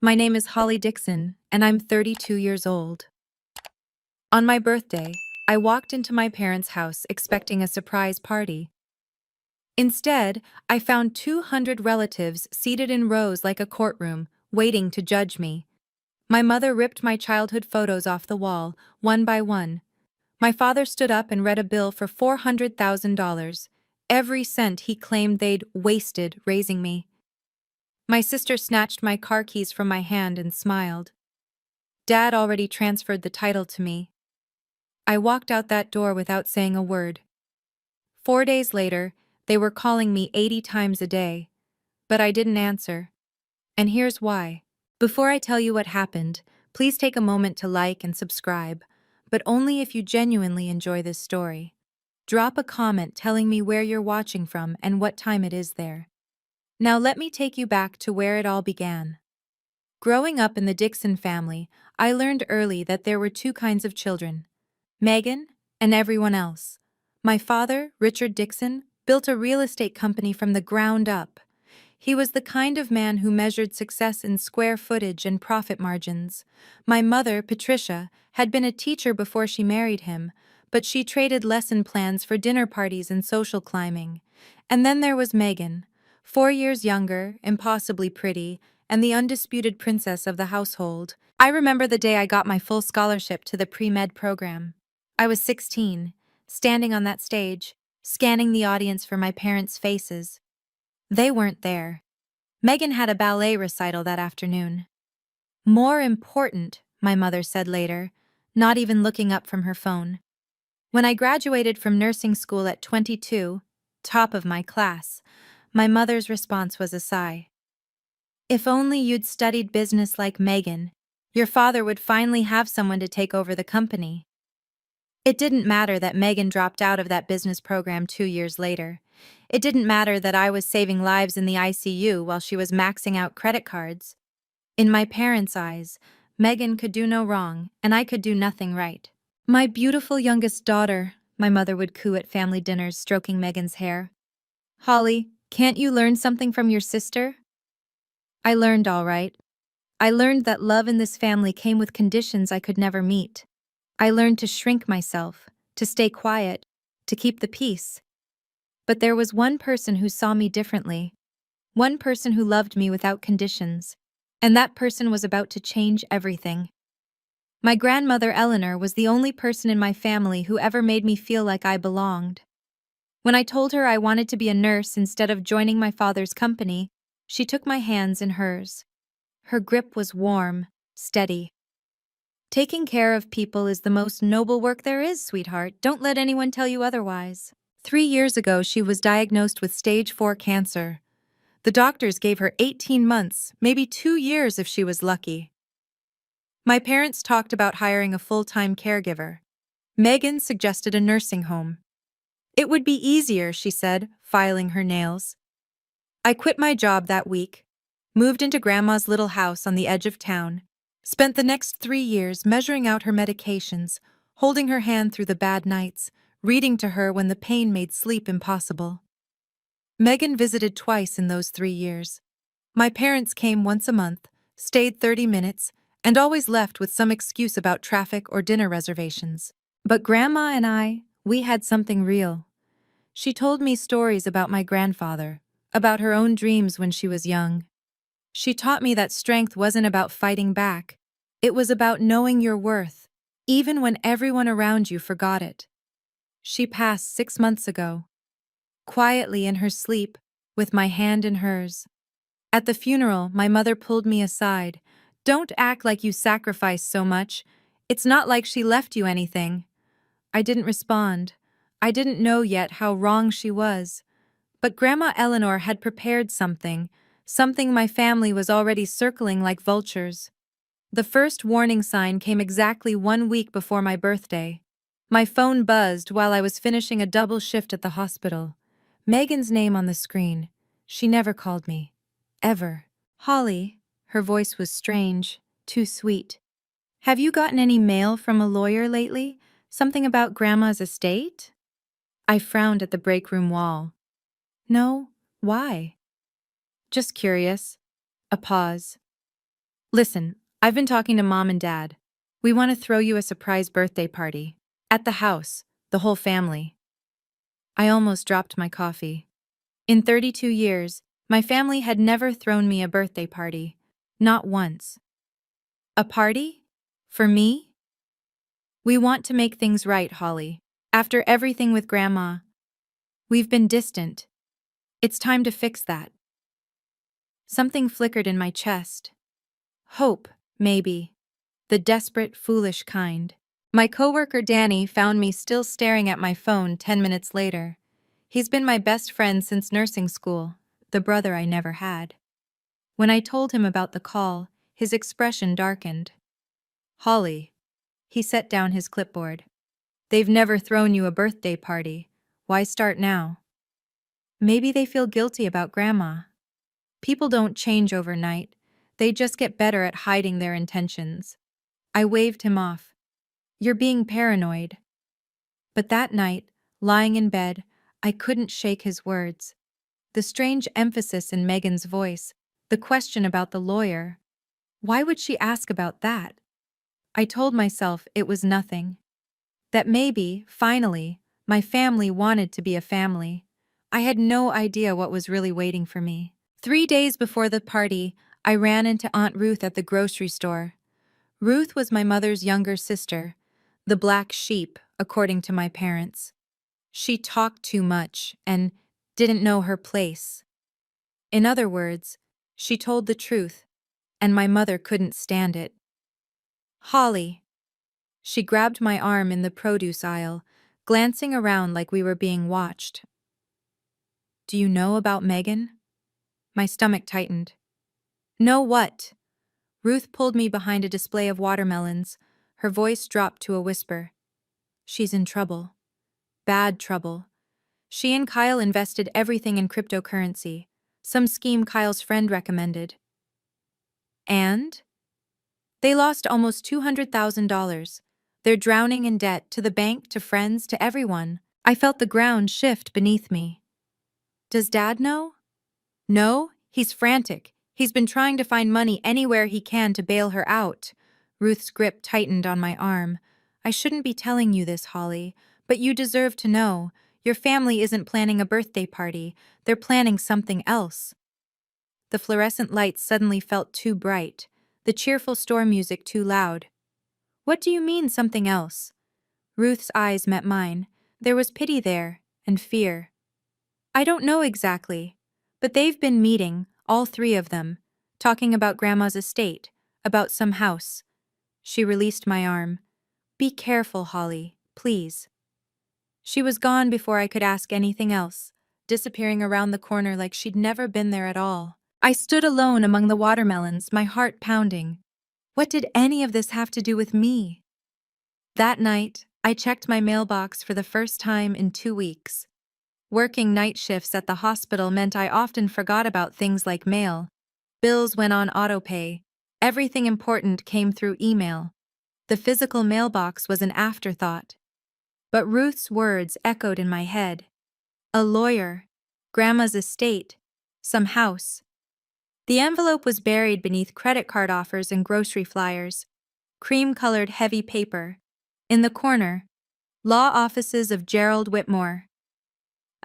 My name is Holly Dixon, and I'm 32 years old. On my birthday, I walked into my parents' house expecting a surprise party. Instead, I found 200 relatives seated in rows like a courtroom, waiting to judge me. My mother ripped my childhood photos off the wall, one by one. My father stood up and read a bill for $400,000, every cent he claimed they'd wasted raising me. My sister snatched my car keys from my hand and smiled. Dad already transferred the title to me. I walked out that door without saying a word. 4 days later, they were calling me 80 times a day, but I didn't answer. And here's why. Before I tell you what happened, please take a moment to like and subscribe, but only if you genuinely enjoy this story. Drop a comment telling me where you're watching from and what time it is there. Now let me take you back to where it all began. Growing up in the Dixon family, I learned early that there were two kinds of children: Megan and everyone else. My father, Richard Dixon, built a real estate company from the ground up. He was the kind of man who measured success in square footage and profit margins. My mother, Patricia, had been a teacher before she married him, but she traded lesson plans for dinner parties and social climbing. And then there was Megan, 4 years younger, impossibly pretty, and the undisputed princess of the household. I remember the day I got my full scholarship to the pre-med program. I was 16, standing on that stage, scanning the audience for my parents' faces. They weren't there. Megan had a ballet recital that afternoon. More important, my mother said later, not even looking up from her phone. When I graduated from nursing school at 22, top of my class, my mother's response was a sigh. If only you'd studied business like Megan, your father would finally have someone to take over the company. It didn't matter that Megan dropped out of that business program 2 years later. It didn't matter that I was saving lives in the ICU while she was maxing out credit cards. In my parents' eyes, Megan could do no wrong, and I could do nothing right. My beautiful youngest daughter, my mother would coo at family dinners, stroking Megan's hair. Holly, can't you learn something from your sister? I learned all right. I learned that love in this family came with conditions I could never meet. I learned to shrink myself, to stay quiet, to keep the peace. But there was one person who saw me differently, one person who loved me without conditions, and that person was about to change everything. My grandmother Eleanor was the only person in my family who ever made me feel like I belonged. When I told her I wanted to be a nurse instead of joining my father's company, she took my hands in hers. Her grip was warm, steady. Taking care of people is the most noble work there is, sweetheart. Don't let anyone tell you otherwise. 3 years ago, she was diagnosed with stage 4 cancer. The doctors gave her 18 months, maybe 2 years if she was lucky. My parents talked about hiring a full-time caregiver. Megan suggested a nursing home. It would be easier, she said, filing her nails. I quit my job that week, moved into Grandma's little house on the edge of town, spent the next 3 years measuring out her medications, holding her hand through the bad nights, reading to her when the pain made sleep impossible. Megan visited twice in those 3 years. My parents came once a month, stayed 30 minutes, and always left with some excuse about traffic or dinner reservations. But Grandma and we had something real. She told me stories about my grandfather, about her own dreams when she was young. She taught me that strength wasn't about fighting back. It was about knowing your worth, even when everyone around you forgot it. She passed 6 months ago, quietly in her sleep, with my hand in hers. At the funeral, my mother pulled me aside. Don't act like you sacrificed so much. It's not like she left you anything. I didn't respond. I didn't know yet how wrong she was. But Grandma Eleanor had prepared something my family was already circling like vultures. The first warning sign came exactly 1 week before my birthday. My phone buzzed while I was finishing a double shift at the hospital. Megan's name on the screen. She never called me. Ever. Holly. Her voice was strange, too sweet. Have you gotten any mail from a lawyer lately? Something about Grandma's estate? I frowned at the break room wall. No, why? Just curious. A pause. Listen, I've been talking to Mom and Dad. We want to throw you a surprise birthday party. At the house, the whole family. I almost dropped my coffee. In 32 years, my family had never thrown me a birthday party. Not once. A party? For me? We want to make things right, Holly. After everything with Grandma, we've been distant. It's time to fix that. Something flickered in my chest. Hope, maybe. The desperate, foolish kind. My coworker Danny found me still staring at my phone 10 minutes later. He's been my best friend since nursing school, the brother I never had. When I told him about the call, his expression darkened. Holly. He set down his clipboard. They've never thrown you a birthday party. Why start now? Maybe they feel guilty about Grandma. People don't change overnight. They just get better at hiding their intentions. I waved him off. You're being paranoid. But that night, lying in bed, I couldn't shake his words. The strange emphasis in Megan's voice, the question about the lawyer. Why would she ask about that? I told myself it was nothing. That maybe, finally, my family wanted to be a family. I had no idea what was really waiting for me. 3 days before the party, I ran into Aunt Ruth at the grocery store. Ruth was my mother's younger sister, the black sheep, according to my parents. She talked too much and didn't know her place. In other words, she told the truth, and my mother couldn't stand it. Holly. She grabbed my arm in the produce aisle, glancing around like we were being watched. Do you know about Megan? My stomach tightened. Know what? Ruth pulled me behind a display of watermelons. Her voice dropped to a whisper. She's in trouble. Bad trouble. She and Kyle invested everything in cryptocurrency, some scheme Kyle's friend recommended. And? They lost almost $200,000. They're drowning in debt, to the bank, to friends, to everyone. I felt the ground shift beneath me. Does Dad know? No, he's frantic. He's been trying to find money anywhere he can to bail her out. Ruth's grip tightened on my arm. I shouldn't be telling you this, Holly, but you deserve to know. Your family isn't planning a birthday party. They're planning something else. The fluorescent lights suddenly felt too bright, the cheerful store music too loud. What do you mean, something else? Ruth's eyes met mine. There was pity there, and fear. I don't know exactly, but they've been meeting, all three of them, talking about Grandma's estate, about some house. She released my arm. Be careful, Holly, please. She was gone before I could ask anything else, disappearing around the corner like she'd never been there at all. I stood alone among the watermelons, my heart pounding. What did any of this have to do with me? That night, I checked my mailbox for the first time in 2 weeks. Working night shifts at the hospital meant I often forgot about things like mail. Bills went on autopay. Everything important came through email. The physical mailbox was an afterthought. But Ruth's words echoed in my head. A lawyer, Grandma's estate, some house. The envelope was buried beneath credit card offers and grocery flyers. Cream-colored heavy paper. In the corner, Law Offices of Gerald Whitmore.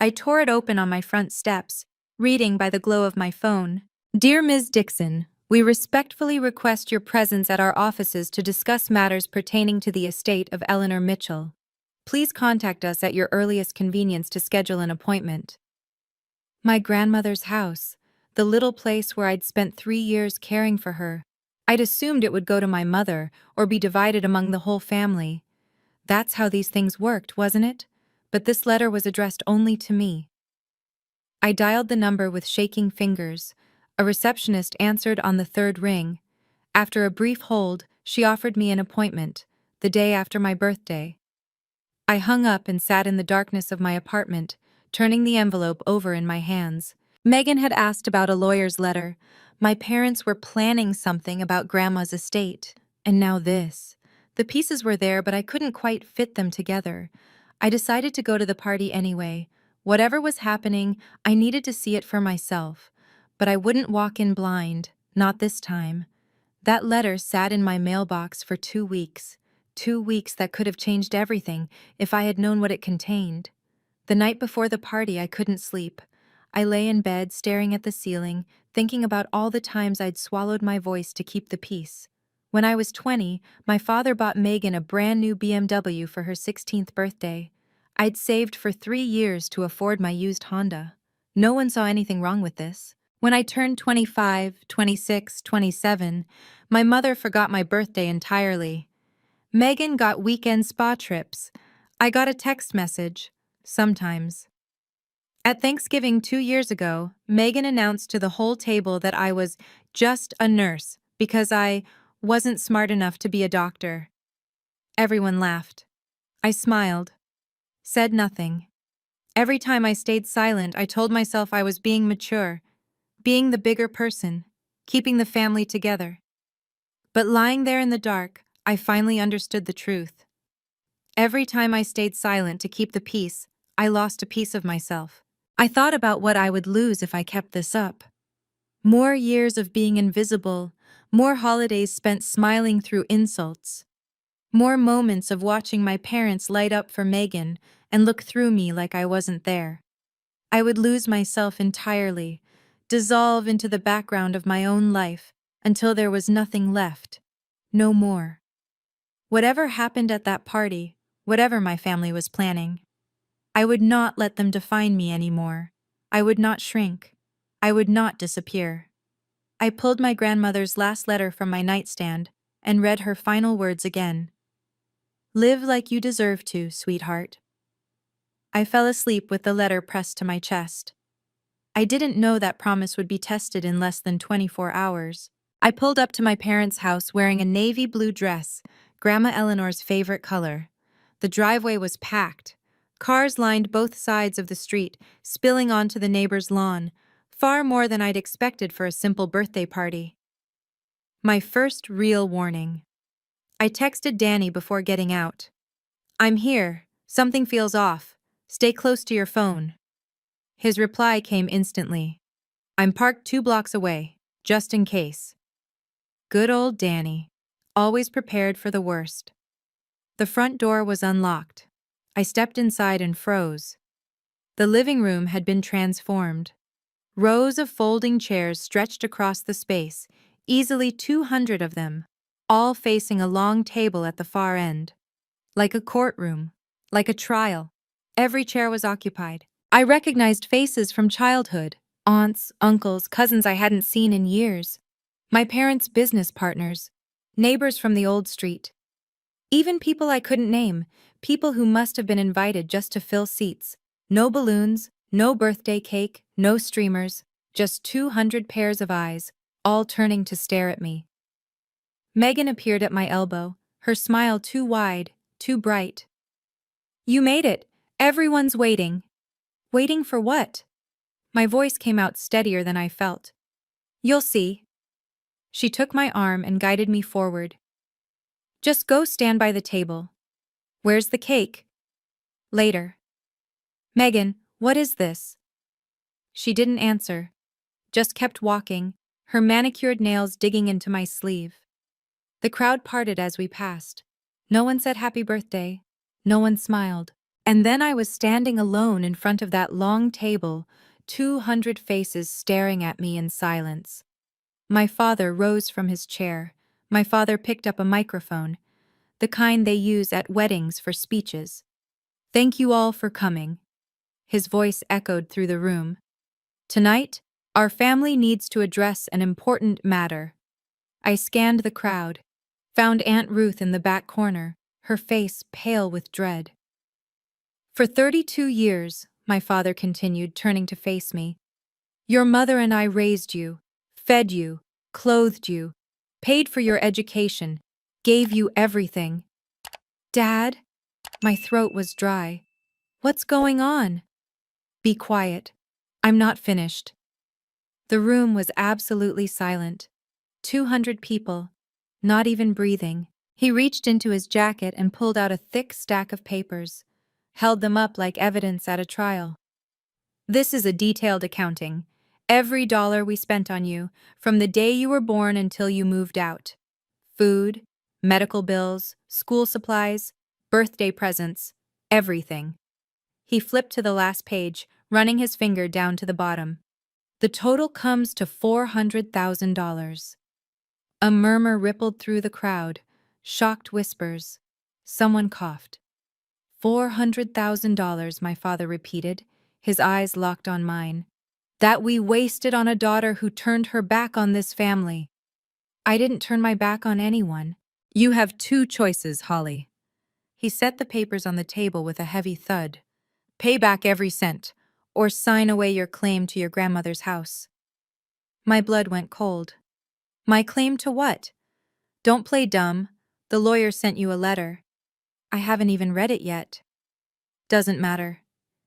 I tore it open on my front steps, reading by the glow of my phone. Dear Ms. Dixon, we respectfully request your presence at our offices to discuss matters pertaining to the estate of Eleanor Mitchell. Please contact us at your earliest convenience to schedule an appointment. My grandmother's house, the little place where I'd spent 3 years caring for her. I'd assumed it would go to my mother or be divided among the whole family. That's how these things worked, wasn't it? But this letter was addressed only to me. I dialed the number with shaking fingers. A receptionist answered on the third ring. After a brief hold, she offered me an appointment, the day after my birthday. I hung up and sat in the darkness of my apartment, turning the envelope over in my hands. Megan had asked about a lawyer's letter. My parents were planning something about Grandma's estate. And now this. The pieces were there, but I couldn't quite fit them together. I decided to go to the party anyway. Whatever was happening, I needed to see it for myself. But I wouldn't walk in blind, not this time. That letter sat in my mailbox for 2 weeks. 2 weeks that could have changed everything if I had known what it contained. The night before the party, I couldn't sleep. I lay in bed staring at the ceiling, thinking about all the times I'd swallowed my voice to keep the peace. When I was 20, my father bought Megan a brand new BMW for her 16th birthday. I'd saved for 3 years to afford my used Honda. No one saw anything wrong with this. When I turned 25, 26, 27, my mother forgot my birthday entirely. Megan got weekend spa trips. I got a text message. Sometimes. At Thanksgiving 2 years ago, Megan announced to the whole table that I was just a nurse because I wasn't smart enough to be a doctor. Everyone laughed. I smiled, said nothing. Every time I stayed silent, I told myself I was being mature, being the bigger person, keeping the family together. But lying there in the dark, I finally understood the truth. Every time I stayed silent to keep the peace, I lost a piece of myself. I thought about what I would lose if I kept this up. More years of being invisible, more holidays spent smiling through insults, more moments of watching my parents light up for Megan and look through me like I wasn't there. I would lose myself entirely, dissolve into the background of my own life until there was nothing left, no more. Whatever happened at that party, whatever my family was planning, I would not let them define me anymore. I would not shrink. I would not disappear. I pulled my grandmother's last letter from my nightstand and read her final words again. Live like you deserve to, sweetheart. I fell asleep with the letter pressed to my chest. I didn't know that promise would be tested in less than 24 hours. I pulled up to my parents' house wearing a navy blue dress, Grandma Eleanor's favorite color. The driveway was packed. Cars lined both sides of the street, spilling onto the neighbor's lawn, far more than I'd expected for a simple birthday party. My first real warning. I texted Danny before getting out. I'm here. Something feels off. Stay close to your phone. His reply came instantly. I'm parked 2 blocks away, just in case. Good old Danny. Always prepared for the worst. The front door was unlocked. I stepped inside and froze. The living room had been transformed. Rows of folding chairs stretched across the space, easily 200 of them, all facing a long table at the far end. Like a courtroom, like a trial. Every chair was occupied. I recognized faces from childhood, aunts, uncles, cousins I hadn't seen in years. My parents' business partners, neighbors from the old street. Even people I couldn't name, people who must have been invited just to fill seats. No balloons, no birthday cake, no streamers, just 200 pairs of eyes, all turning to stare at me. Megan appeared at my elbow, her smile too wide, too bright. You made it. Everyone's waiting. Waiting for what? My voice came out steadier than I felt. You'll see. She took my arm and guided me forward. Just go stand by the table. Where's the cake? Later. Megan, what is this? She didn't answer, just kept walking, her manicured nails digging into my sleeve. The crowd parted as we passed. No one said happy birthday. No one smiled. And then I was standing alone in front of that long table, 200 faces staring at me in silence. My father rose from his chair. My father picked up a microphone, the kind they use at weddings for speeches. Thank you all for coming. His voice echoed through the room. Tonight, our family needs to address an important matter. I scanned the crowd, found Aunt Ruth in the back corner, her face pale with dread. For 32 years, my father continued, turning to face me, your mother and I raised you, fed you, clothed you, paid for your education, gave you everything. Dad? My throat was dry. What's going on? Be quiet. I'm not finished. The room was absolutely silent. 200 people, not even breathing. He reached into his jacket and pulled out a thick stack of papers, held them up like evidence at a trial. This is a detailed accounting. Every dollar we spent on you, from the day you were born until you moved out. Food, medical bills, school supplies, birthday presents, everything. He flipped to the last page, running his finger down to the bottom. The total comes to $400,000. A murmur rippled through the crowd, shocked whispers. Someone coughed. $400,000, my father repeated, his eyes locked on mine. That we wasted on a daughter who turned her back on this family. I didn't turn my back on anyone. You have two choices, Holly. He set the papers on the table with a heavy thud. Pay back every cent, or sign away your claim to your grandmother's house. My blood went cold. My claim to what? Don't play dumb. The lawyer sent you a letter. I haven't even read it yet. Doesn't matter.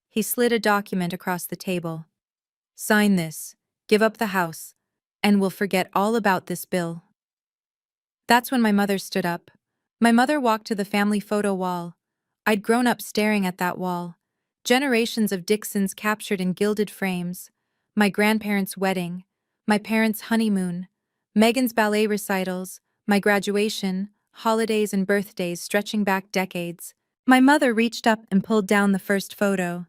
He slid a document across the table. Sign this, give up the house, and we'll forget all about this bill. That's when my mother stood up. My mother walked to the family photo wall. I'd grown up staring at that wall. Generations of Dixons captured in gilded frames. My grandparents' wedding, my parents' honeymoon, Megan's ballet recitals, my graduation, holidays and birthdays stretching back decades. My mother reached up and pulled down the first photo.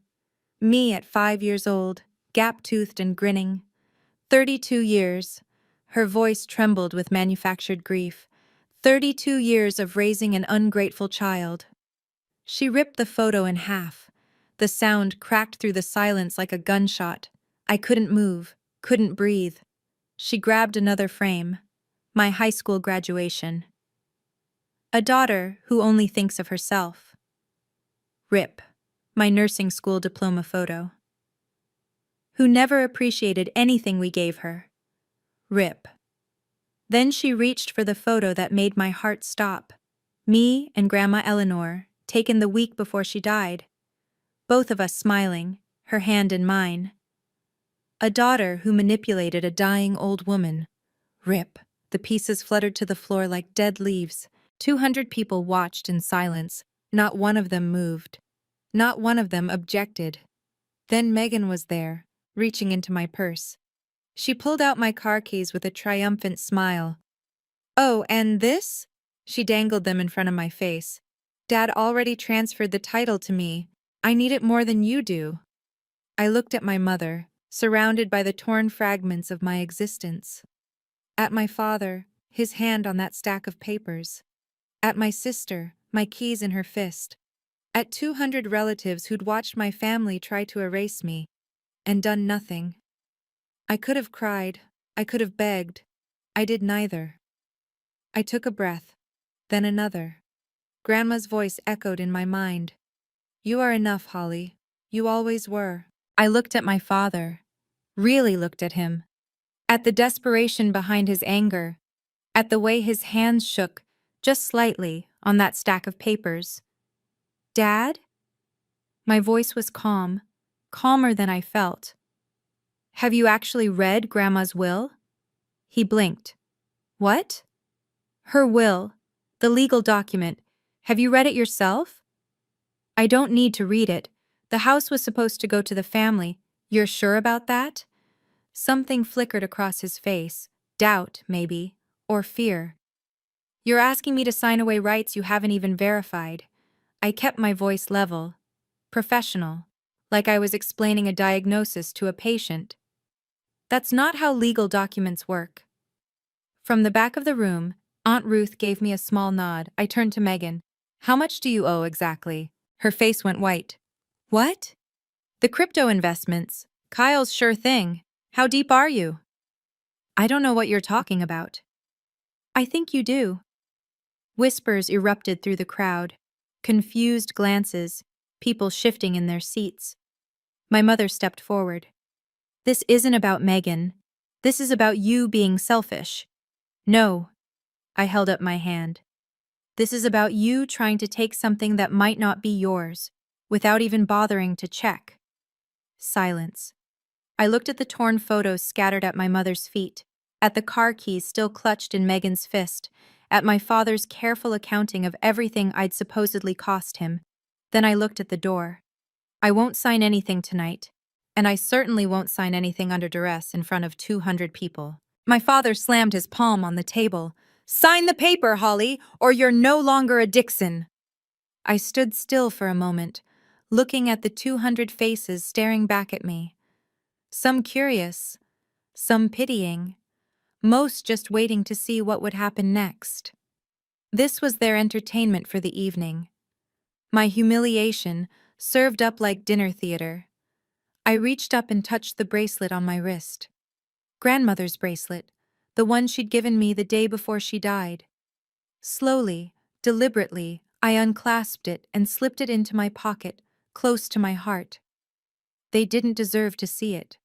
Me at 5 years old, gap-toothed and grinning. 32 years. Her voice trembled with manufactured grief. 32 years of raising an ungrateful child. She ripped the photo in half. The sound cracked through the silence like a gunshot. I couldn't move, couldn't breathe. She grabbed another frame. My high school graduation. A daughter who only thinks of herself. Rip. My nursing school diploma photo. Who never appreciated anything we gave her. Rip. Then she reached for the photo that made my heart stop. Me and Grandma Eleanor, taken the week before she died. Both of us smiling, her hand in mine. A daughter who manipulated a dying old woman. Rip. The pieces fluttered to the floor like dead leaves. 200 people watched in silence. Not one of them moved. Not one of them objected. Then Megan was there, reaching into my purse. She pulled out my car keys with a triumphant smile. Oh, and this? She dangled them in front of my face. Dad already transferred the title to me. I need it more than you do. I looked at my mother, surrounded by the torn fragments of my existence. At my father, his hand on that stack of papers. At my sister, my keys in her fist. At 200 relatives who'd watched my family try to erase me, and done nothing. I could have cried, I could have begged. I did neither. I took a breath, then another. Grandma's voice echoed in my mind. You are enough, Holly. You always were. I looked at my father, really looked at him. At the desperation behind his anger, at the way his hands shook, just slightly, on that stack of papers. Dad? My voice was calm, calmer than I felt. Have you actually read Grandma's will? He blinked. What? Her will, the legal document. Have you read it yourself? I don't need to read it. The house was supposed to go to the family. You're sure about that? Something flickered across his face. Doubt, maybe, or fear. You're asking me to sign away rights you haven't even verified. I kept my voice level, professional, like I was explaining a diagnosis to a patient. That's not how legal documents work. From the back of the room, Aunt Ruth gave me a small nod. I turned to Megan. How much do you owe exactly? Her face went white. What? The crypto investments. Kyle's sure thing. How deep are you? I don't know what you're talking about. I think you do. Whispers erupted through the crowd. Confused glances, people shifting in their seats. My mother stepped forward. This isn't about Megan. This is about you being selfish. No. I held up my hand. This is about you trying to take something that might not be yours, without even bothering to check. Silence. I looked at the torn photos scattered at my mother's feet, at the car keys still clutched in Megan's fist, at my father's careful accounting of everything I'd supposedly cost him. Then I looked at the door. I won't sign anything tonight. And I certainly won't sign anything under duress in front of 200 people. My father slammed his palm on the table. Sign the paper, Holly, or you're no longer a Dixon. I stood still for a moment, looking at the 200 faces staring back at me. Some curious, some pitying, most just waiting to see what would happen next. This was their entertainment for the evening. My humiliation served up like dinner theater. I reached up and touched the bracelet on my wrist. Grandmother's bracelet, the one she'd given me the day before she died. Slowly, deliberately, I unclasped it and slipped it into my pocket, close to my heart. They didn't deserve to see it.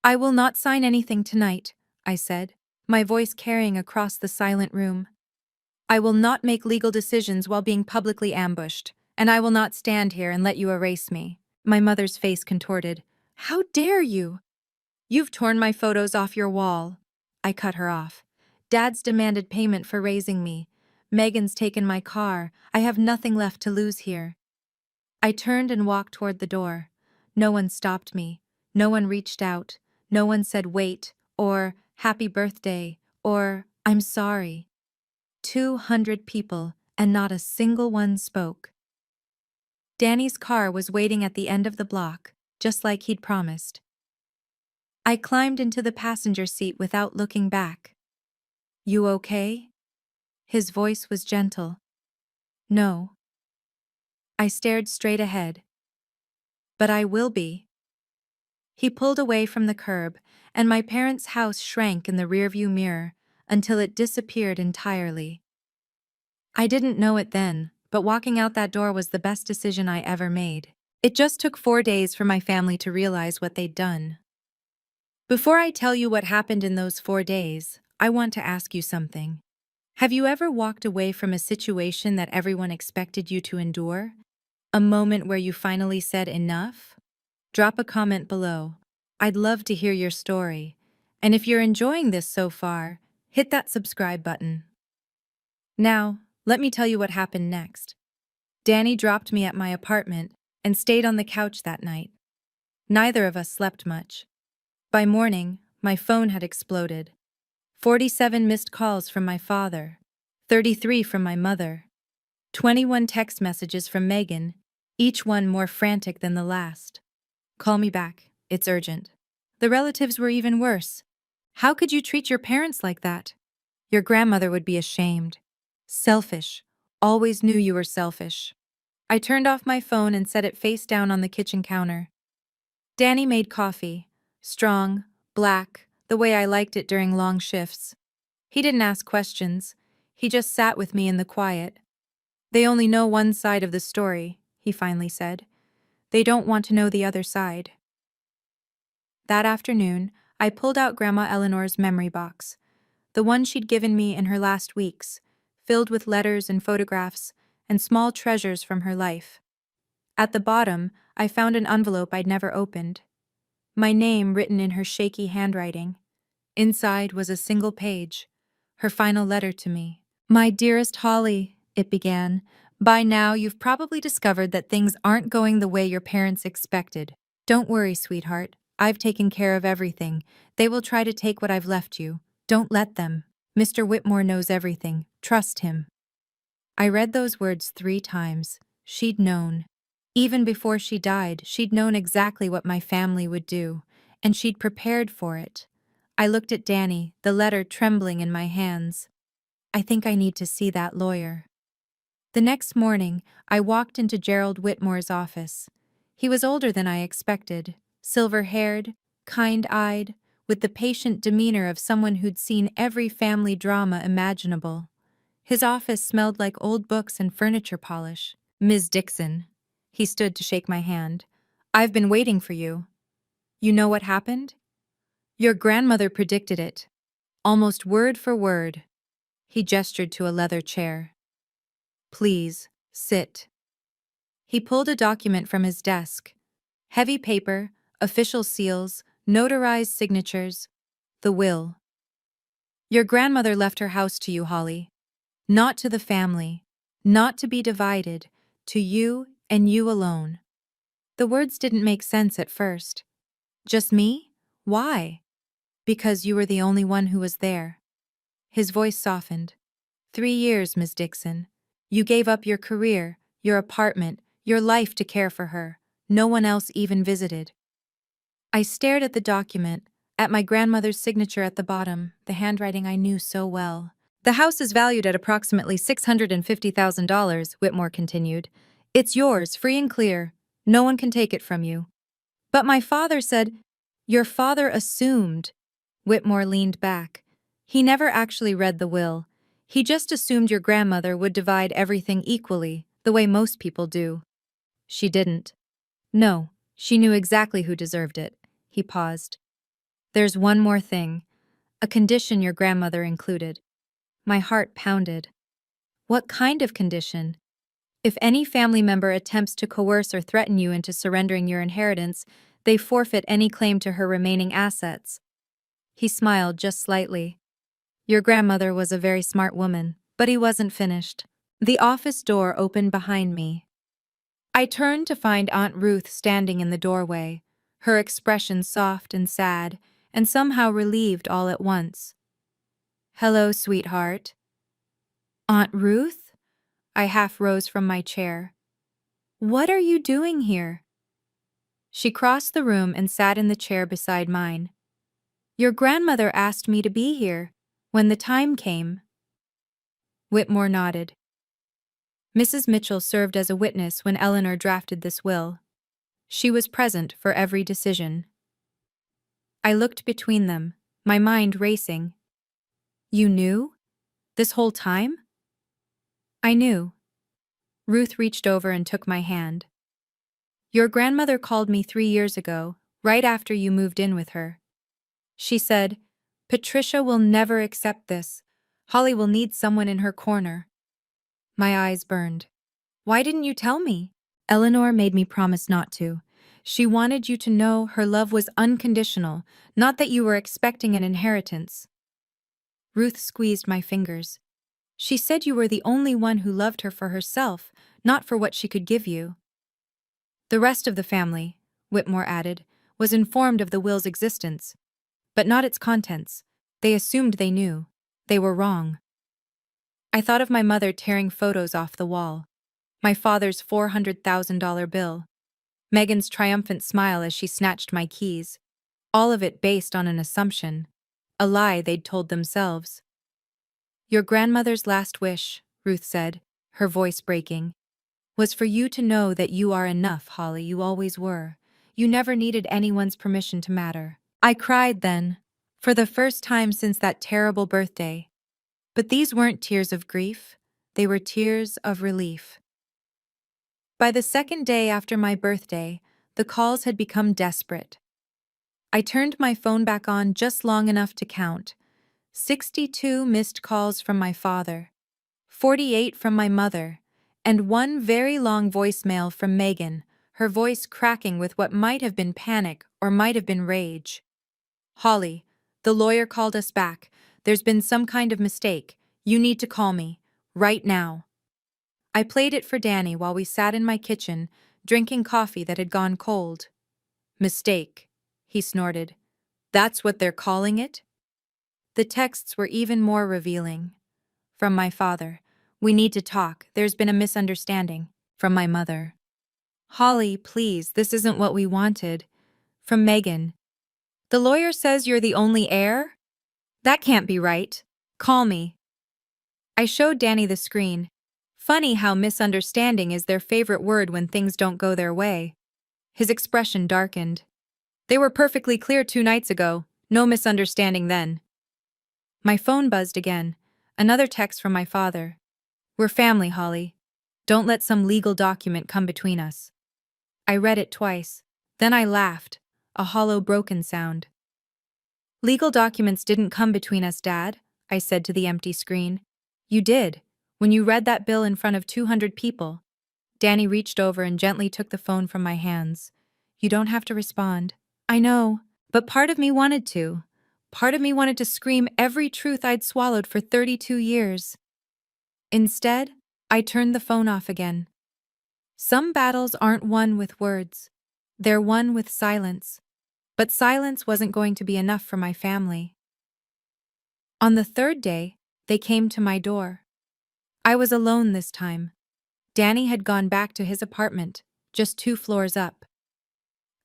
I will not sign anything tonight, I said, my voice carrying across the silent room. I will not make legal decisions while being publicly ambushed, and I will not stand here and let you erase me. My mother's face contorted. How dare you? You've torn my photos off your wall. I cut her off. Dad's demanded payment for raising me. Megan's taken my car. I have nothing left to lose here. I turned and walked toward the door. No one stopped me. No one reached out. No one said wait, or happy birthday, or I'm sorry. 200 people, and not a single one spoke. Danny's car was waiting at the end of the block, just like he'd promised. I climbed into the passenger seat without looking back. You okay? His voice was gentle. No. I stared straight ahead. But I will be. He pulled away from the curb, and my parents' house shrank in the rearview mirror until it disappeared entirely. I didn't know it then, but walking out that door was the best decision I ever made. It just took 4 days for my family to realize what they'd done. Before I tell you what happened in those 4 days, I want to ask you something. Have you ever walked away from a situation that everyone expected you to endure? A moment where you finally said enough? Drop a comment below. I'd love to hear your story. And if you're enjoying this so far, hit that subscribe button. Now, let me tell you what happened next. Danny dropped me at my apartment and stayed on the couch that night. Neither of us slept much. By morning, my phone had exploded. 47 missed calls from my father, 33 from my mother, 21 text messages from Megan, each one more frantic than the last. Call me back, it's urgent. The relatives were even worse. How could you treat your parents like that? Your grandmother would be ashamed. Selfish. Always knew you were selfish. I turned off my phone and set it face down on the kitchen counter. Danny made coffee. Strong, black, the way I liked it during long shifts. He didn't ask questions. He just sat with me in the quiet. They only know one side of the story, he finally said. They don't want to know the other side. That afternoon, I pulled out Grandma Eleanor's memory box, the one she'd given me in her last weeks, filled with letters and photographs and small treasures from her life. At the bottom, I found an envelope I'd never opened. My name written in her shaky handwriting. Inside was a single page, her final letter to me. My dearest Holly, it began, by now you've probably discovered that things aren't going the way your parents expected. Don't worry, sweetheart. I've taken care of everything. They will try to take what I've left you. Don't let them. Mr. Whitmore knows everything. Trust him. I read those words 3 times. She'd known. Even before she died, she'd known exactly what my family would do, and she'd prepared for it. I looked at Danny, the letter trembling in my hands. I think I need to see that lawyer. The next morning, I walked into Gerald Whitmore's office. He was older than I expected, silver-haired, kind-eyed, with the patient demeanor of someone who'd seen every family drama imaginable. His office smelled like old books and furniture polish. Ms. Dixon. He stood to shake my hand. I've been waiting for you. You know what happened? Your grandmother predicted it. Almost word for word. He gestured to a leather chair. Please, sit. He pulled a document from his desk. Heavy paper, official seals, notarized signatures. The will. Your grandmother left her house to you, Holly. Not to the family. Not to be divided. To you and you alone. The words didn't make sense at first. Just me? Why? Because you were the only one who was there. His voice softened. 3 years, Miss Dixon. You gave up your career, your apartment, your life to care for her. No one else even visited. I stared at the document, at my grandmother's signature at the bottom, the handwriting I knew so well. The house is valued at approximately $650,000, Whitmore continued. It's yours, free and clear. No one can take it from you. But my father said, your father assumed. Whitmore leaned back. He never actually read the will. He just assumed your grandmother would divide everything equally, the way most people do. She didn't. No, she knew exactly who deserved it. He paused. There's one more thing. A condition your grandmother included. My heart pounded. What kind of condition? If any family member attempts to coerce or threaten you into surrendering your inheritance, they forfeit any claim to her remaining assets. He smiled just slightly. Your grandmother was a very smart woman, but he wasn't finished. The office door opened behind me. I turned to find Aunt Ruth standing in the doorway, her expression soft and sad, and somehow relieved all at once. Hello, sweetheart. Aunt Ruth? I half rose from my chair. What are you doing here? She crossed the room and sat in the chair beside mine. Your grandmother asked me to be here, when the time came. Whitmore nodded. Mrs. Mitchell served as a witness when Eleanor drafted this will. She was present for every decision. I looked between them, my mind racing. You knew? This whole time? I knew. Ruth reached over and took my hand. Your grandmother called me 3 years ago, right after you moved in with her. She said, Patricia will never accept this. Holly will need someone in her corner. My eyes burned. Why didn't you tell me? Eleanor made me promise not to. She wanted you to know her love was unconditional, not that you were expecting an inheritance. Ruth squeezed my fingers. She said you were the only one who loved her for herself, not for what she could give you. The rest of the family, Whitmore added, was informed of the will's existence, but not its contents. They assumed they knew. They were wrong. I thought of my mother tearing photos off the wall, my father's $400,000 bill, Megan's triumphant smile as she snatched my keys, all of it based on an assumption, a lie they'd told themselves. Your grandmother's last wish, Ruth said, her voice breaking, was for you to know that you are enough, Holly, you always were. You never needed anyone's permission to matter. I cried then, for the first time since that terrible birthday. But these weren't tears of grief, they were tears of relief. By the second day after my birthday, the calls had become desperate. I turned my phone back on just long enough to count. 62 missed calls from my father, 48 from my mother, and one very long voicemail from Megan, her voice cracking with what might have been panic or might have been rage. Holly, the lawyer called us back. There's been some kind of mistake. You need to call me, right now. I played it for Danny while we sat in my kitchen, drinking coffee that had gone cold. Mistake, he snorted. That's what they're calling it? The texts were even more revealing. From my father, we need to talk, there's been a misunderstanding. From my mother, Holly, please, this isn't what we wanted. From Megan, the lawyer says you're the only heir? That can't be right. Call me. I showed Danny the screen. Funny how misunderstanding is their favorite word when things don't go their way. His expression darkened. They were perfectly clear 2 nights ago. No misunderstanding then. My phone buzzed again. Another text from my father. We're family, Holly. Don't let some legal document come between us. I read it twice. Then I laughed, a hollow, broken sound. Legal documents didn't come between us, Dad, I said to the empty screen. You did, when you read that bill in front of 200 people. Danny reached over and gently took the phone from my hands. You don't have to respond. I know, but part of me wanted to. Part of me wanted to scream every truth I'd swallowed for 32 years. Instead, I turned the phone off again. Some battles aren't won with words. They're one with silence. But silence wasn't going to be enough for my family. On the third day, they came to my door. I was alone this time. Danny had gone back to his apartment, just 2 floors up.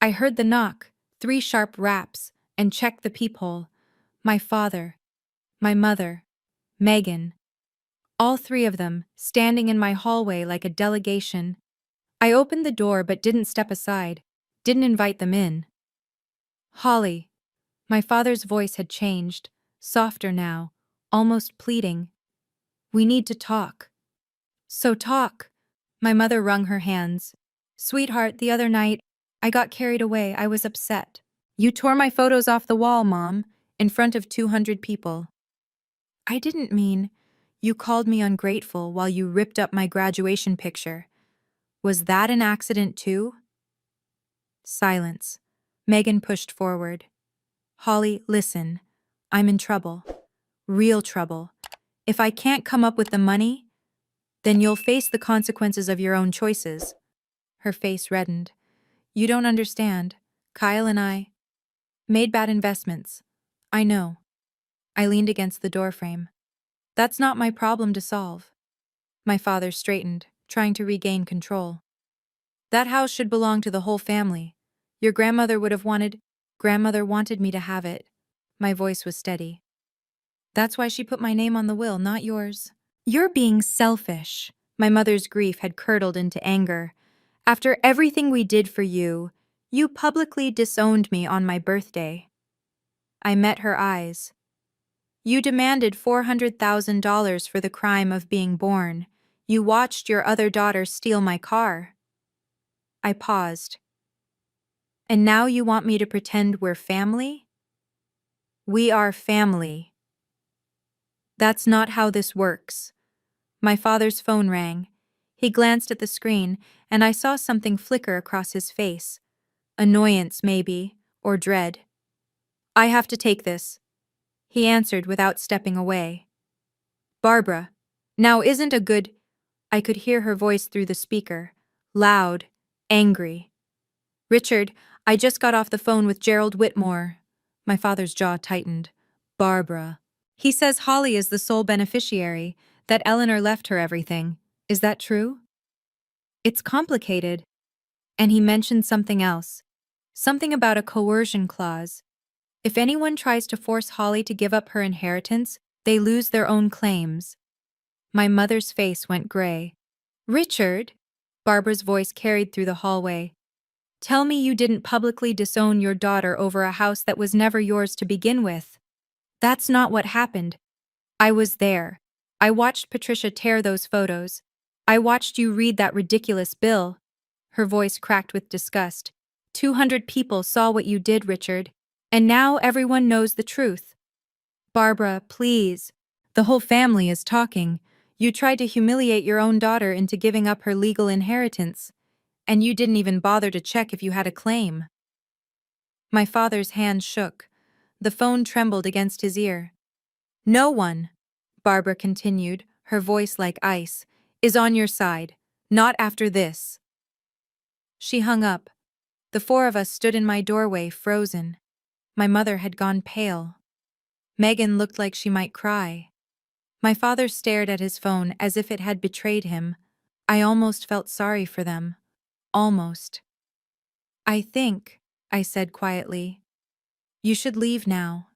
I heard the knock, 3 sharp raps, and checked the peephole. My father, my mother, Megan, all 3 of them, standing in my hallway like a delegation. I opened the door but didn't step aside, didn't invite them in. Holly. My father's voice had changed, softer now, almost pleading. We need to talk. So talk. My mother wrung her hands. Sweetheart, the other night, I got carried away. I was upset. You tore my photos off the wall, Mom, in front of 200 people. I didn't mean. You called me ungrateful while you ripped up my graduation picture. Was that an accident too? Silence. Megan pushed forward. Holly, listen. I'm in trouble. Real trouble. If I can't come up with the money, then you'll face the consequences of your own choices. Her face reddened. You don't understand. Kyle and I made bad investments. I know. I leaned against the doorframe. That's not my problem to solve. My father straightened, trying to regain control. That house should belong to the whole family. Your grandmother wanted me to have it. My voice was steady. That's why she put my name on the will, not yours. You're being selfish. My mother's grief had curdled into anger. After everything we did for you, you publicly disowned me on my birthday. I met her eyes. You demanded $400,000 for the crime of being born. You watched your other daughter steal my car. I paused. And now you want me to pretend we're family? We are family. That's not how this works. My father's phone rang. He glanced at the screen, and I saw something flicker across his face. Annoyance, maybe, or dread. I have to take this, he answered without stepping away. Barbara, now isn't a good... I could hear her voice through the speaker, loud, angry. Richard, I just got off the phone with Gerald Whitmore. My father's jaw tightened. Barbara. He says Holly is the sole beneficiary, that Eleanor left her everything. Is that true? It's complicated. And he mentioned something else. Something about a coercion clause. If anyone tries to force Holly to give up her inheritance, they lose their own claims. My mother's face went gray. Richard? Barbara's voice carried through the hallway. Tell me you didn't publicly disown your daughter over a house that was never yours to begin with. That's not what happened. I was there. I watched Patricia tear those photos. I watched you read that ridiculous bill. Her voice cracked with disgust. 200 people saw what you did, Richard. And now everyone knows the truth. Barbara, please. The whole family is talking. You tried to humiliate your own daughter into giving up her legal inheritance. And you didn't even bother to check if you had a claim. My father's hand shook. The phone trembled against his ear. No one, Barbara continued, her voice like ice, is on your side. Not after this. She hung up. The 4 of us stood in my doorway, frozen. My mother had gone pale. Megan looked like she might cry. My father stared at his phone as if it had betrayed him. I almost felt sorry for them. Almost. I think, I said quietly, you should leave now.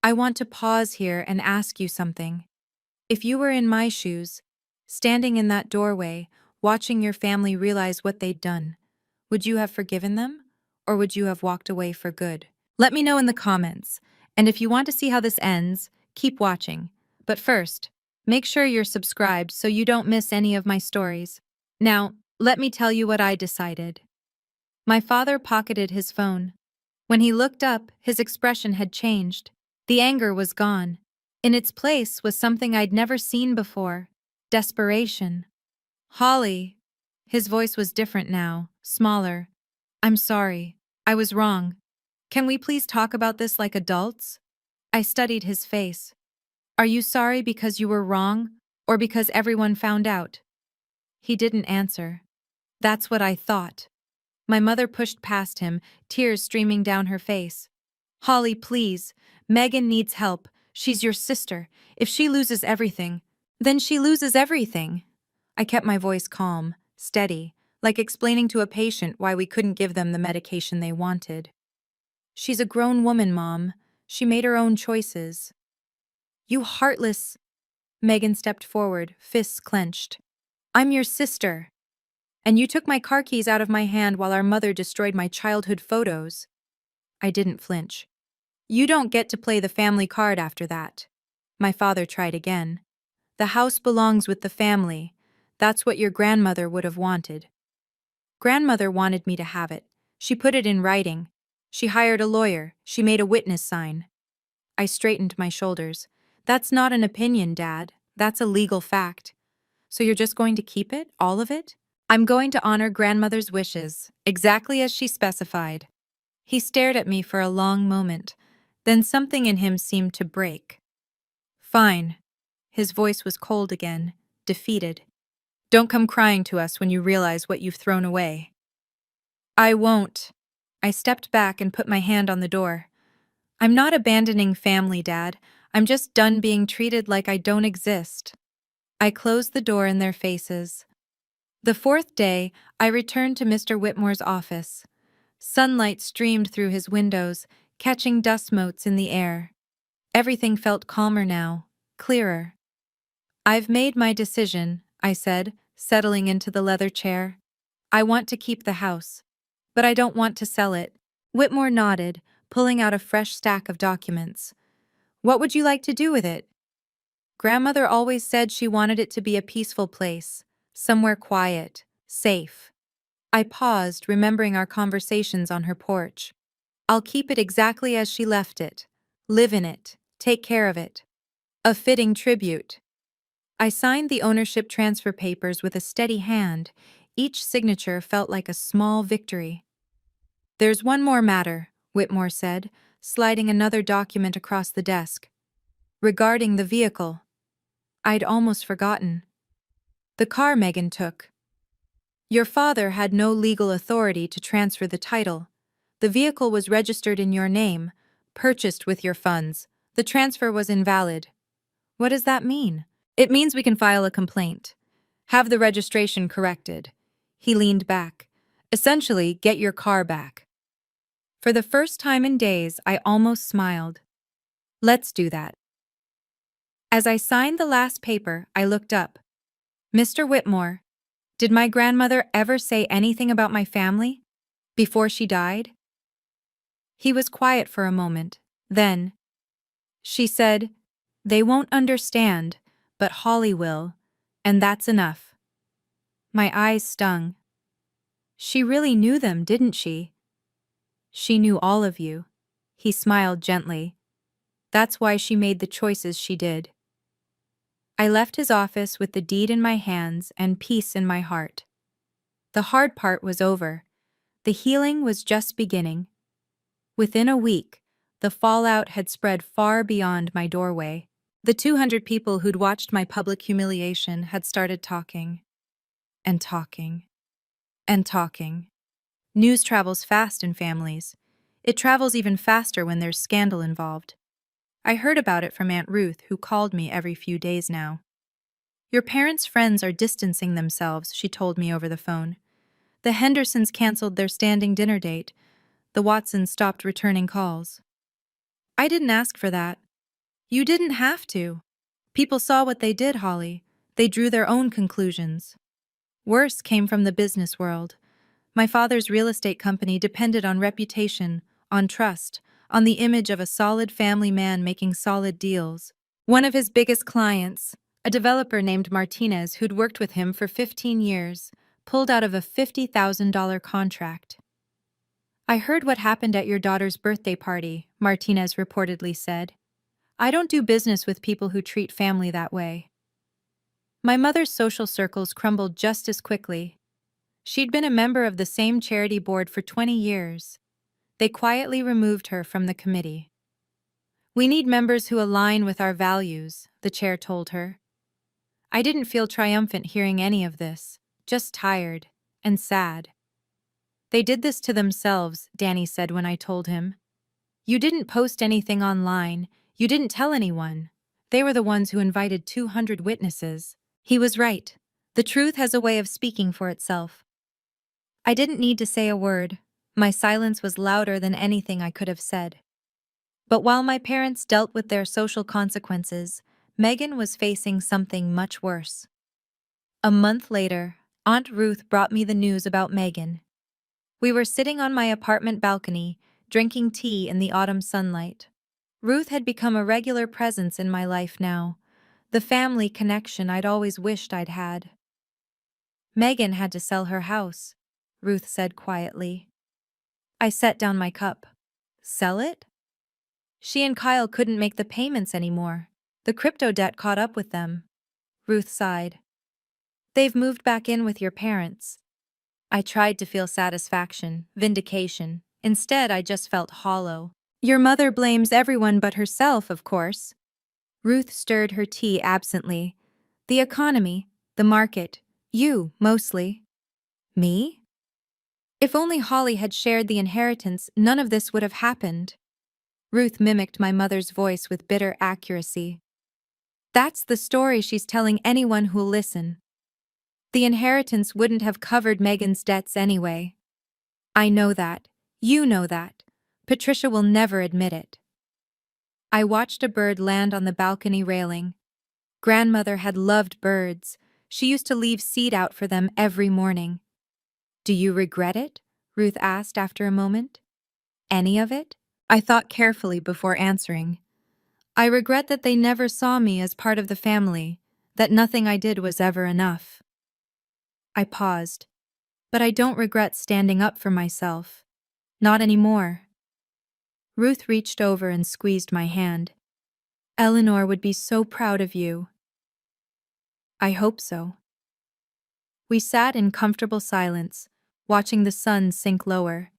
I want to pause here and ask you something. If you were in my shoes, standing in that doorway, watching your family realize what they'd done, would you have forgiven them, or would you have walked away for good? Let me know in the comments, and if you want to see how this ends, keep watching. But first, make sure you're subscribed so you don't miss any of my stories. Now, let me tell you what I decided. My father pocketed his phone. When he looked up, his expression had changed. The anger was gone. In its place was something I'd never seen before. Desperation. Holly. His voice was different now, smaller. I'm sorry. I was wrong. Can we please talk about this like adults? I studied his face. Are you sorry because you were wrong, or because everyone found out? He didn't answer. That's what I thought. My mother pushed past him, tears streaming down her face. Holly, please. Megan needs help. She's your sister. If she loses everything, then she loses everything. I kept my voice calm, steady, like explaining to a patient why we couldn't give them the medication they wanted. She's a grown woman, Mom. She made her own choices. You heartless. Megan stepped forward, fists clenched. I'm your sister. And you took my car keys out of my hand while our mother destroyed my childhood photos. I didn't flinch. You don't get to play the family card after that. My father tried again. The house belongs with the family. That's what your grandmother would have wanted. Grandmother wanted me to have it. She put it in writing. She hired a lawyer. She made a witness sign. I straightened my shoulders. That's not an opinion, Dad. That's a legal fact. So you're just going to keep it, all of it? I'm going to honor grandmother's wishes, exactly as she specified. He stared at me for a long moment. Then something in him seemed to break. Fine. His voice was cold again, defeated. Don't come crying to us when you realize what you've thrown away. I won't. I stepped back and put my hand on the door. I'm not abandoning family, Dad. I'm just done being treated like I don't exist. I closed the door in their faces. The fourth day, I returned to Mr. Whitmore's office. Sunlight streamed through his windows, catching dust motes in the air. Everything felt calmer now, clearer. I've made my decision, I said, settling into the leather chair. I want to keep the house, but I don't want to sell it. Whitmore nodded, pulling out a fresh stack of documents. What would you like to do with it? Grandmother always said she wanted it to be a peaceful place, somewhere quiet, safe. I paused, remembering our conversations on her porch. I'll keep it exactly as she left it. Live in it. Take care of it. A fitting tribute. I signed the ownership transfer papers with a steady hand. Each signature felt like a small victory. There's one more matter, Whitmore said, sliding another document across the desk. Regarding the vehicle. I'd almost forgotten. The car Megan took. Your father had no legal authority to transfer the title. The vehicle was registered in your name, purchased with your funds. The transfer was invalid. What does that mean? It means we can file a complaint. Have the registration corrected. He leaned back. Essentially, get your car back. For the first time in days, I almost smiled. Let's do that. As I signed the last paper, I looked up. Mr. Whitmore, did my grandmother ever say anything about my family? Before she died? He was quiet for a moment. Then, she said, they won't understand, but Holly will, and that's enough. My eyes stung. She really knew them, didn't she? She knew all of you. He smiled gently. That's why she made the choices she did. I left his office with the deed in my hands and peace in my heart. The hard part was over. The healing was just beginning. Within a week, the fallout had spread far beyond my doorway. The 200 people who'd watched my public humiliation had started talking. And talking. And talking. News travels fast in families. It travels even faster when there's scandal involved. I heard about it from Aunt Ruth, who called me every few days now. Your parents' friends are distancing themselves, she told me over the phone. The Hendersons canceled their standing dinner date. The Watsons stopped returning calls. I didn't ask for that. You didn't have to. People saw what they did, Holly. They drew their own conclusions. Worse came from the business world. My father's real estate company depended on reputation, on trust, on the image of a solid family man making solid deals. One of his biggest clients, a developer named Martinez who'd worked with him for 15 years, pulled out of a $50,000 contract. I heard what happened at your daughter's birthday party, Martinez reportedly said. I don't do business with people who treat family that way. My mother's social circles crumbled just as quickly. She'd been a member of the same charity board for 20 years. They quietly removed her from the committee. We need members who align with our values, the chair told her. I didn't feel triumphant hearing any of this, just tired and sad. They did this to themselves, Danny said when I told him. You didn't post anything online. You didn't tell anyone. They were the ones who invited 200 witnesses. He was right. The truth has a way of speaking for itself. I didn't need to say a word. My silence was louder than anything I could have said. But while my parents dealt with their social consequences, Megan was facing something much worse. A month later, Aunt Ruth brought me the news about Megan. We were sitting on my apartment balcony, drinking tea in the autumn sunlight. Ruth had become a regular presence in my life now, the family connection I'd always wished I'd had. Megan had to sell her house, Ruth said quietly. I set down my cup. Sell it? She and Kyle couldn't make the payments anymore. The crypto debt caught up with them. Ruth sighed. They've moved back in with your parents. I tried to feel satisfaction, vindication. Instead, I just felt hollow. Your mother blames everyone but herself, of course. Ruth stirred her tea absently. The economy, the market, you, mostly. Me? If only Holly had shared the inheritance, none of this would have happened. Ruth mimicked my mother's voice with bitter accuracy. That's the story she's telling anyone who'll listen. The inheritance wouldn't have covered Megan's debts anyway. I know that. You know that. Patricia will never admit it. I watched a bird land on the balcony railing. Grandmother had loved birds. She used to leave seed out for them every morning. Do you regret it? Ruth asked after a moment. Any of it? I thought carefully before answering. I regret that they never saw me as part of the family, that nothing I did was ever enough. I paused. But I don't regret standing up for myself. Not anymore. Ruth reached over and squeezed my hand. Eleanor would be so proud of you. I hope so. We sat in comfortable silence, watching the sun sink lower.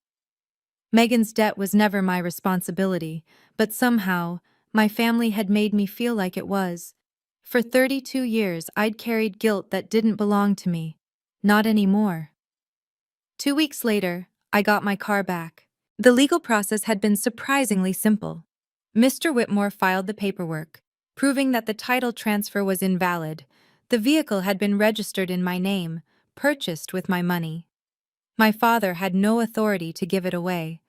Megan's debt was never my responsibility, but somehow, my family had made me feel like it was. For 32 years, I'd carried guilt that didn't belong to me. Not anymore. 2 weeks later, I got my car back. The legal process had been surprisingly simple. Mr. Whitmore filed the paperwork, proving that the title transfer was invalid. The vehicle had been registered in my name, purchased with my money. My father had no authority to give it away.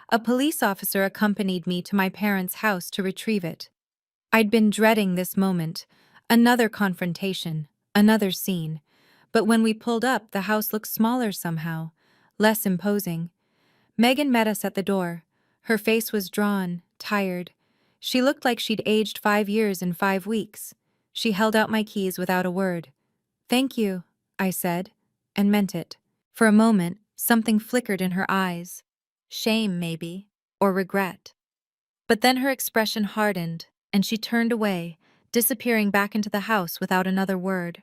A police officer accompanied me to my parents' house to retrieve it. I'd been dreading this moment, another confrontation, another scene. But when we pulled up, the house looked smaller somehow, less imposing. Megan met us at the door. Her face was drawn, tired. She looked like she'd aged 5 years in 5 weeks. She held out my keys without a word. Thank you, I said, and meant it. For a moment, something flickered in her eyes. Shame, maybe, or regret. But then her expression hardened, and she turned away, disappearing back into the house without another word.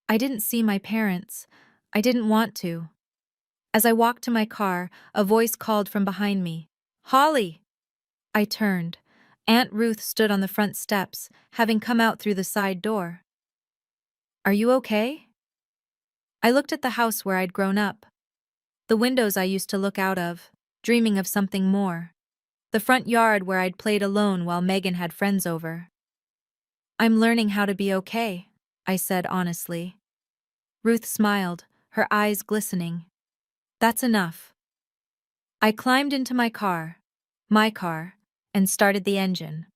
I didn't see my parents. I didn't want to. As I walked to my car, a voice called from behind me. Holly! I turned. Aunt Ruth stood on the front steps, having come out through the side door. Are you okay? I looked at the house where I'd grown up. The windows I used to look out of, dreaming of something more. The front yard where I'd played alone while Megan had friends over. I'm learning how to be okay, I said honestly. Ruth smiled, her eyes glistening. That's enough. I climbed into my car, and started the engine.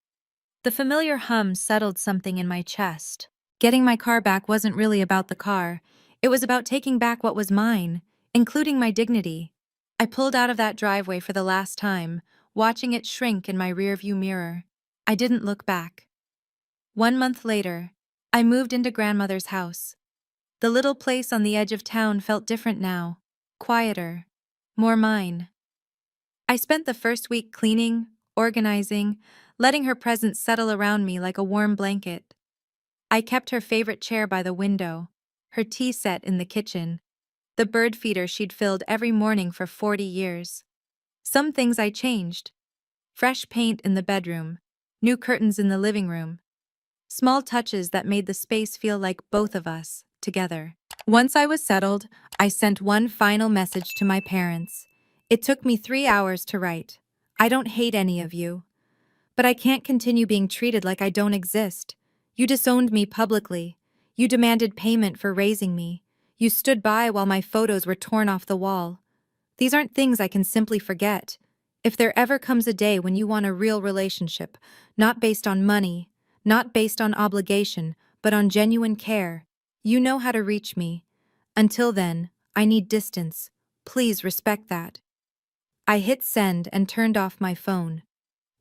The familiar hum settled something in my chest. Getting my car back wasn't really about the car. It was about taking back what was mine, including my dignity. I pulled out of that driveway for the last time, watching it shrink in my rearview mirror. I didn't look back. 1 month later, I moved into grandmother's house. The little place on the edge of town felt different now, quieter, more mine. I spent the first week cleaning, organizing, letting her presence settle around me like a warm blanket. I kept her favorite chair by the window, her tea set in the kitchen, the bird feeder she'd filled every morning for 40 years. Some things I changed. Fresh paint in the bedroom, new curtains in the living room. Small touches that made the space feel like both of us, together. Once I was settled, I sent one final message to my parents. It took me 3 hours to write. I don't hate any of you, but I can't continue being treated like I don't exist. You disowned me publicly. You demanded payment for raising me. You stood by while my photos were torn off the wall. These aren't things I can simply forget. If there ever comes a day when you want a real relationship, not based on money, not based on obligation, but on genuine care, you know how to reach me. Until then, I need distance. Please respect that. I hit send and turned off my phone.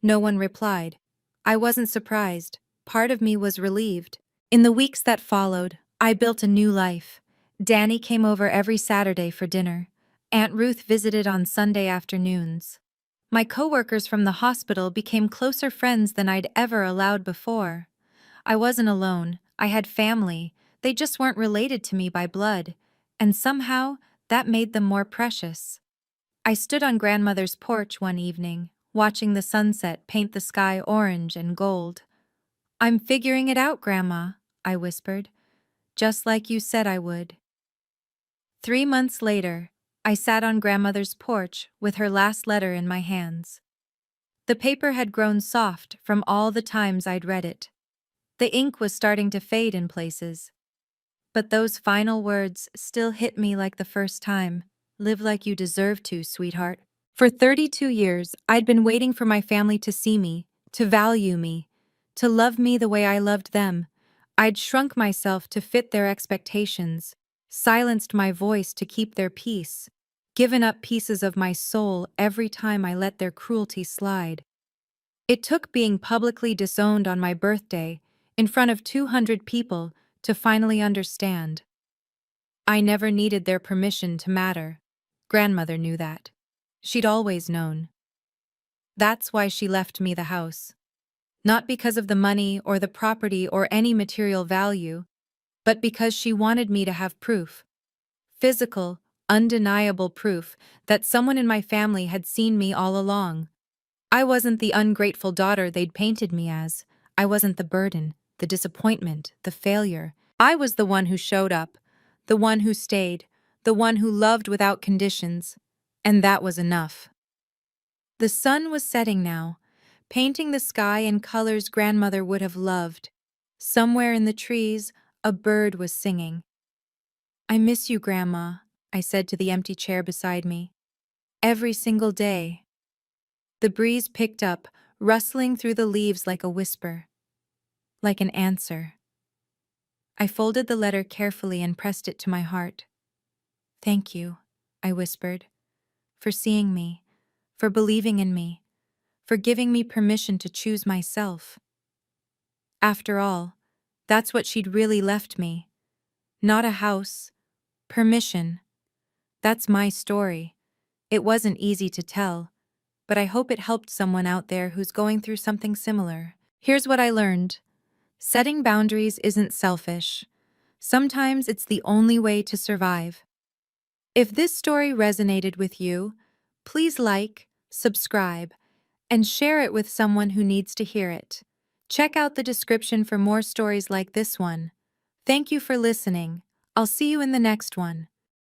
No one replied. I wasn't surprised. Part of me was relieved. In the weeks that followed, I built a new life. Danny came over every Saturday for dinner. Aunt Ruth visited on Sunday afternoons. My coworkers from the hospital became closer friends than I'd ever allowed before. I wasn't alone. I had family. They just weren't related to me by blood. And somehow, that made them more precious. I stood on grandmother's porch one evening, watching the sunset paint the sky orange and gold. I'm figuring it out, Grandma, I whispered, just like you said I would. 3 months later, I sat on grandmother's porch with her last letter in my hands. The paper had grown soft from all the times I'd read it. The ink was starting to fade in places. But those final words still hit me like the first time. Live like you deserve to, sweetheart. For 32 years, I'd been waiting for my family to see me, to value me, to love me the way I loved them. I'd shrunk myself to fit their expectations, silenced my voice to keep their peace, given up pieces of my soul every time I let their cruelty slide. It took being publicly disowned on my birthday, in front of 200 people, to finally understand. I never needed their permission to matter. Grandmother knew that. She'd always known. That's why she left me the house. Not because of the money or the property or any material value, but because she wanted me to have proof. Physical, undeniable proof that someone in my family had seen me all along. I wasn't the ungrateful daughter they'd painted me as. I wasn't the burden, the disappointment, the failure. I was the one who showed up, the one who stayed, the one who loved without conditions. And that was enough. The sun was setting now, painting the sky in colors grandmother would have loved. Somewhere in the trees, a bird was singing. I miss you, Grandma, I said to the empty chair beside me. Every single day. The breeze picked up, rustling through the leaves like a whisper, like an answer. I folded the letter carefully and pressed it to my heart. Thank you, I whispered, for seeing me, for believing in me, for giving me permission to choose myself. After all, that's what she'd really left me. Not a house, permission. That's my story. It wasn't easy to tell, but I hope it helped someone out there who's going through something similar. Here's what I learned. Setting boundaries isn't selfish. Sometimes it's the only way to survive. If this story resonated with you, please like, subscribe, and share it with someone who needs to hear it. Check out the description for more stories like this one. Thank you for listening. I'll see you in the next one.